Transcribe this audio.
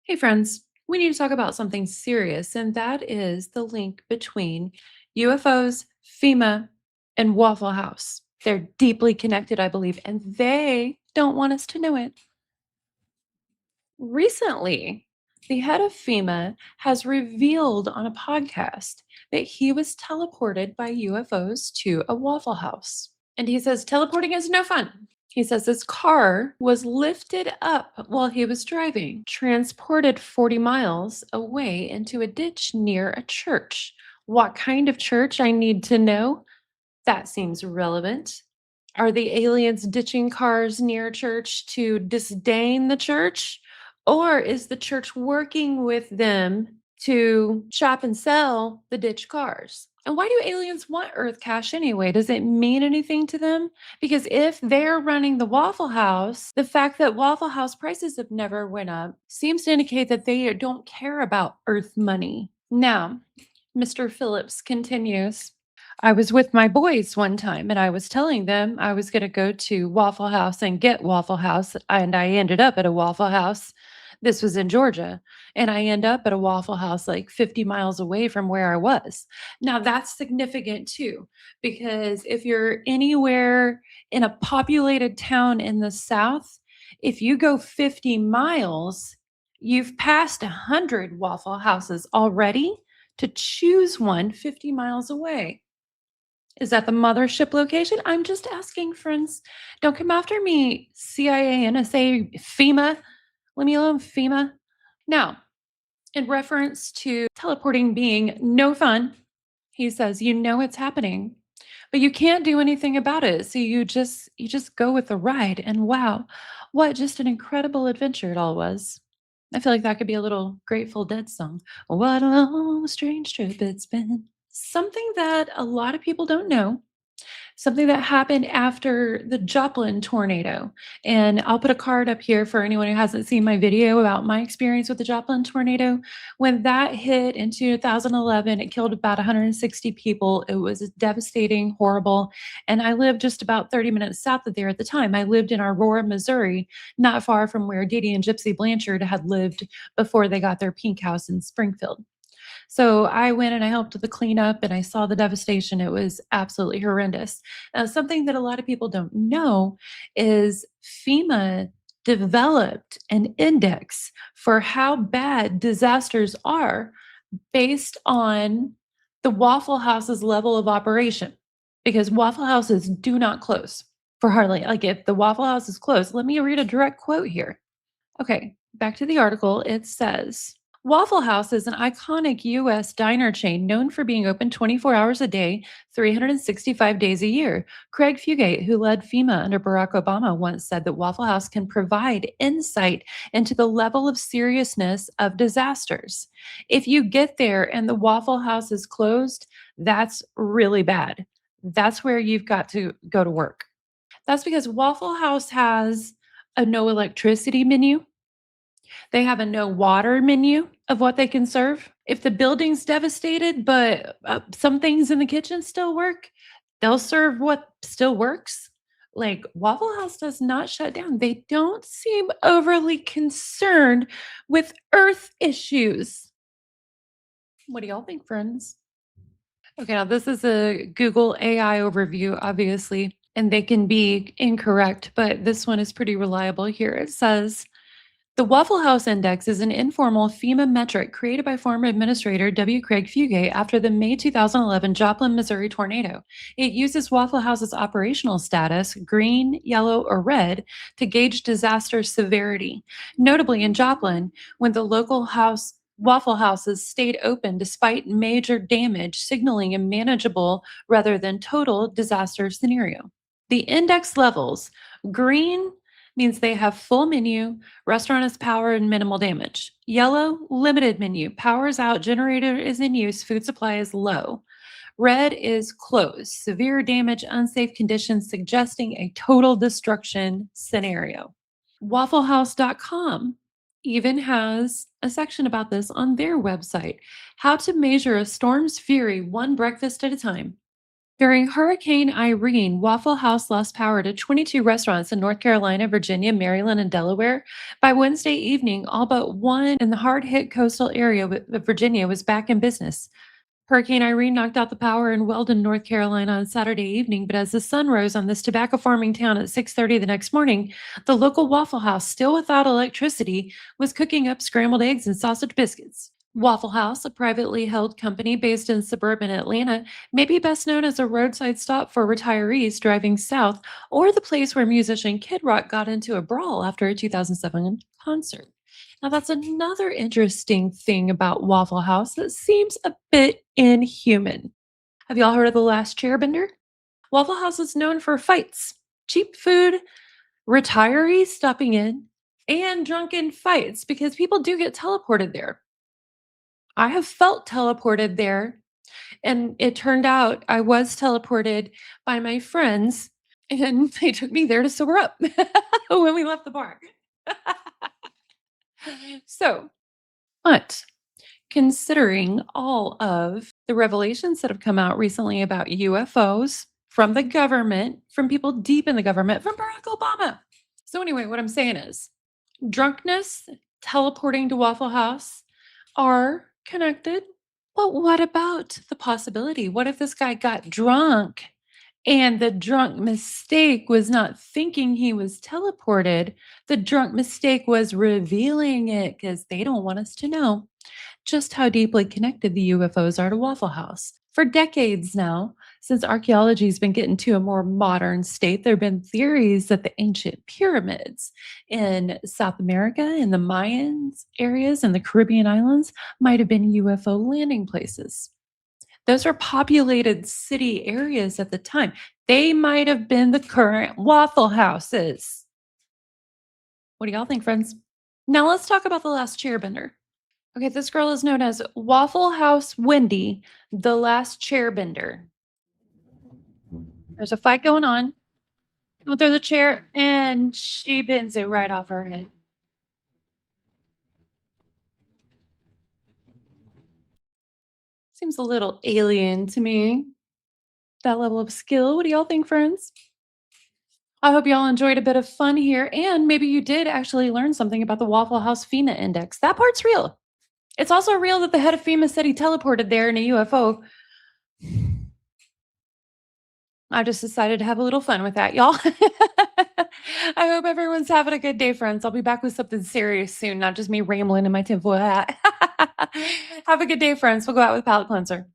Hey, friends, we need to talk about something serious, and that is the link between UFOs, FEMA, and Waffle House. They're deeply connected, I believe, and they don't want us to know it. Recently, the head of FEMA has revealed on a podcast that he was teleported by UFOs to a Waffle House. And he says teleporting is no fun. He says his car was lifted up while he was driving, transported 40 miles away into a ditch near a church. What kind of church I need to know? That seems relevant. Are the aliens ditching cars near church to disdain the church? Or is the church working with them to shop and sell the ditch cars? And why do aliens want Earth cash anyway? Does it mean anything to them? Because if they're running the Waffle House, the fact that Waffle House prices have never went up seems to indicate that they don't care about Earth money. Now, Mr. Phillips continues. I was with my boys one time and I was telling them I was going to go to Waffle House and get Waffle House. And I ended up at a Waffle House. This was in Georgia. And I end up at a Waffle House like 50 miles away from where I was. Now, that's significant too, because if you're anywhere in a populated town in the South, if you go 50 miles, you've passed 100 Waffle Houses already to choose one 50 miles away. Is that the mothership location? I'm just asking, friends. Don't come after me, CIA, NSA, FEMA. Leave me alone, FEMA. Now, in reference to teleporting being no fun, he says, you know it's happening, but you can't do anything about it. So you just go with the ride. And wow, what just an incredible adventure it all was. I feel like that could be a little Grateful Dead song. What a long, strange trip it's been. Something that a lot of people don't know, something that happened after the Joplin tornado. And I'll put a card up here for anyone who hasn't seen my video about my experience with the Joplin tornado. When that hit in 2011, it killed about 160 people. It was devastating, horrible. And I lived just about 30 minutes south of there at the time. I lived in Aurora, Missouri, not far from where Dee Dee and Gypsy Blanchard had lived before they got their pink house in Springfield. So I went and I helped with the cleanup and I saw the devastation. It was absolutely horrendous. Something that a lot of people don't know is FEMA developed an index for how bad disasters are based on the Waffle House's level of operation. Because Waffle Houses do not close for hardly, like if the Waffle House is closed, let me read a direct quote here. Okay, back to the article. It says Waffle House is an iconic U.S. diner chain known for being open 24 hours a day, 365 days a year. Craig Fugate, who led FEMA under Barack Obama, once said that Waffle House can provide insight into the level of seriousness of disasters. If you get there and the Waffle House is closed, that's really bad. That's where you've got to go to work. That's because Waffle House has a no electricity menu. They have a no water menu of what they can serve. If the building's devastated, but some things in the kitchen still work, they'll serve what still works. Like Waffle House does not shut down. They don't seem overly concerned with earth issues. What do y'all think, friends? Okay, now this is a Google AI overview, obviously, and they can be incorrect, but this one is pretty reliable here. It says, the Waffle House Index is an informal FEMA metric created by former Administrator W. Craig Fugate after the May 2011 Joplin, Missouri tornado. It uses Waffle House's operational status, green, yellow, or red, to gauge disaster severity. Notably, in Joplin, when the local Waffle Houses stayed open despite major damage, signaling a manageable rather than total disaster scenario. The index levels green means they have full menu, restaurant is power and minimal damage. Yellow, limited menu, power is out, generator is in use, food supply is low. Red is closed, severe damage, unsafe conditions, suggesting a total destruction scenario. WaffleHouse.com even has a section about this on their website. How to measure a storm's fury one breakfast at a time. During Hurricane Irene, Waffle House lost power to 22 restaurants in North Carolina, Virginia, Maryland, and Delaware. By Wednesday evening, all but one in the hard hit coastal area of Virginia was back in business. Hurricane Irene knocked out the power in Weldon, North Carolina on Saturday evening, but as the sun rose on this tobacco farming town at 6:30 the next morning, the local Waffle House, still without electricity, was cooking up scrambled eggs and sausage biscuits. Waffle House, a privately held company based in suburban Atlanta, may be best known as a roadside stop for retirees driving south or the place where musician Kid Rock got into a brawl after a 2007 concert. Now, that's another interesting thing about Waffle House that seems a bit inhuman. Have y'all heard of the last chairbender? Waffle House is known for fights, cheap food, retirees stopping in, and drunken fights because people do get teleported there. I have felt teleported there, and it turned out I was teleported by my friends, and they took me there to sober up when we left the bar. So, but considering all of the revelations that have come out recently about UFOs from the government, from people deep in the government, from Barack Obama. So, anyway, what I'm saying is drunkenness, teleporting to Waffle House are connected. But what about the possibility? What if this guy got drunk and the drunk mistake was not thinking he was teleported? The drunk mistake was revealing it because they don't want us to know just how deeply connected the UFOs are to Waffle House. For decades now, since archaeology has been getting to a more modern state, there have been theories that the ancient pyramids in South America and the Mayans areas and the Caribbean islands might have been UFO landing places. Those are populated city areas at the time. They might have been the current Waffle Houses. What do y'all think, friends? Now let's talk about the last chairbender. Okay, this girl is known as Waffle House Wendy, the last chairbender. There's a fight going on. Well, there's a chair, and she bends it right off her head. Seems a little alien to me. That level of skill. What do y'all think, friends? I hope y'all enjoyed a bit of fun here, and maybe you did actually learn something about the Waffle House FEMA index. That part's real. It's also real that the head of FEMA said he teleported there in a UFO. I just decided to have a little fun with that, y'all. I hope everyone's having a good day, friends. I'll be back with something serious soon, not just me rambling in my tinfoil hat. Have a good day, friends. We'll go out with a palate cleanser.